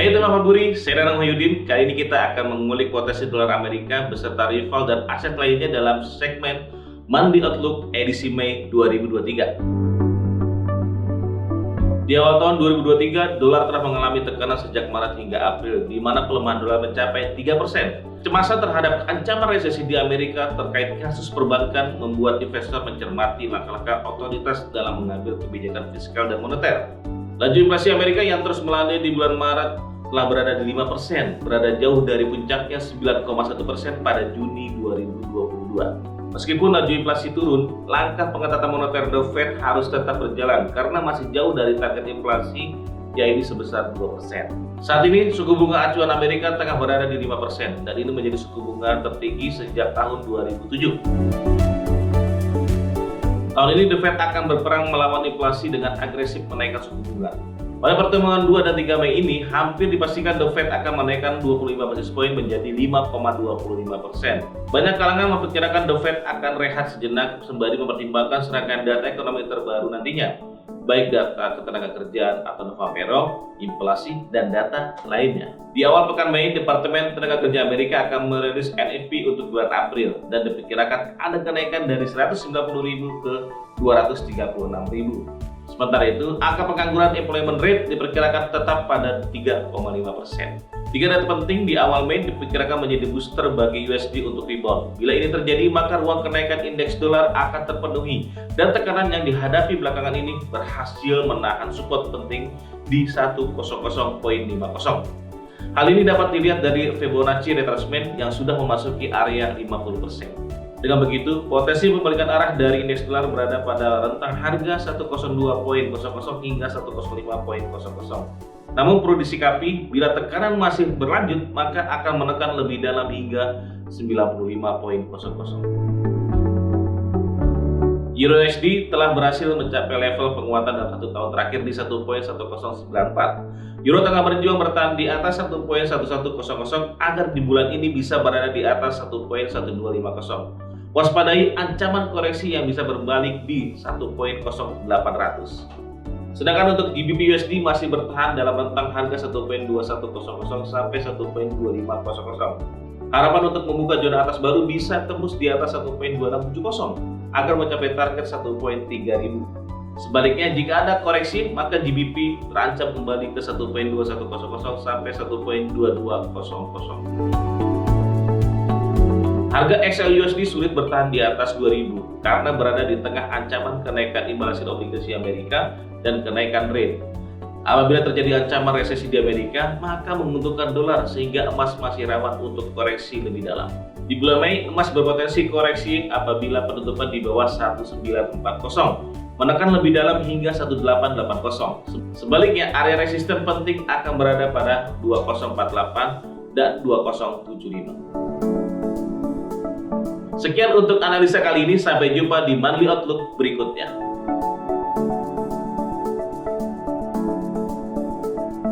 Hey teman Faburi, saya Danang Wahyudin. Kali ini kita akan mengulik potensi dolar Amerika beserta rival dan aset lainnya dalam segmen Monthly Outlook edisi Mei 2023. Di awal tahun 2023, dolar telah mengalami tekanan sejak Maret hingga April, di mana pelemahan dolar mencapai 3%. Kecemasan terhadap ancaman resesi di Amerika terkait kasus perbankan membuat investor mencermati langkah-langkah otoritas dalam mengambil kebijakan fiskal dan moneter. Laju inflasi Amerika yang terus melandai di bulan Maret telah berada di 5%, berada jauh dari puncaknya 9,1% pada Juni 2022. Meskipun laju inflasi turun, langkah pengetatan moneter The Fed harus tetap berjalan karena masih jauh dari target inflasi yaitu sebesar 2%. Saat ini suku bunga acuan Amerika tengah berada di 5% dan ini menjadi suku bunga tertinggi sejak tahun 2007. Tahun ini The Fed akan berperang melawan inflasi dengan agresif menaikkan suku bunga. Pada pertemuan 2 dan 3 Mei ini, hampir dipastikan The Fed akan menaikkan 25 basis poin menjadi 5,25%. Banyak kalangan memperkirakan The Fed akan rehat sejenak sembari mempertimbangkan serangkaian data ekonomi terbaru nantinya, baik data ketenagakerjaan atau Nova Payroll, inflasi, dan data lainnya. Di awal pekan Mei, Departemen Tenaga Kerja Amerika akan merilis NFP untuk bulan April dan diperkirakan ada kenaikan dari 190.000 ke 236.000. Sementara itu, angka pengangguran employment rate diperkirakan tetap pada 3,5%. Tiga data penting di awal Mei diperkirakan menjadi booster bagi USD untuk rebound. Bila ini terjadi, maka ruang kenaikan indeks dolar akan terpenuhi dan tekanan yang dihadapi belakangan ini berhasil menahan support penting di 100.50. Hal ini dapat dilihat dari Fibonacci retracement yang sudah memasuki area 50%. Dengan begitu, potensi pembalikan arah dari indeks dolar berada pada rentang harga 102.00 hingga 105.00. Namun perlu disikapi, bila tekanan masih berlanjut, maka akan menekan lebih dalam hingga 95.00. Euro USD telah berhasil mencapai level penguatan dalam 1 tahun terakhir di 1.1094. Euro tengah berjuang bertahan di atas 1.1100 agar di bulan ini bisa berada di atas 1.1250. Waspadai ancaman koreksi yang bisa berbalik di 1.0800. Sedangkan untuk GBP USD masih bertahan dalam rentang harga 1.2100 sampai 1.2500. Harapan untuk membuka zona atas baru bisa tembus di atas 1.2670 agar mencapai target 1.3000. Sebaliknya, jika ada koreksi, maka GBP terancam kembali ke 1.2100 sampai 1.2200. Harga XLUSD sulit bertahan di atas 2000 karena berada di tengah ancaman kenaikan imbal hasil obligasi Amerika dan kenaikan rate. Apabila terjadi ancaman resesi di Amerika, maka menguntungkan dolar sehingga emas masih rawan untuk koreksi lebih dalam. Di bulan Mei, emas berpotensi koreksi apabila penutupan di bawah 1940, menekan lebih dalam hingga 1880. Sebaliknya, area resisten penting akan berada pada 2048 dan 2075. Sekian untuk analisa kali ini, sampai jumpa di Monthly Outlook berikutnya.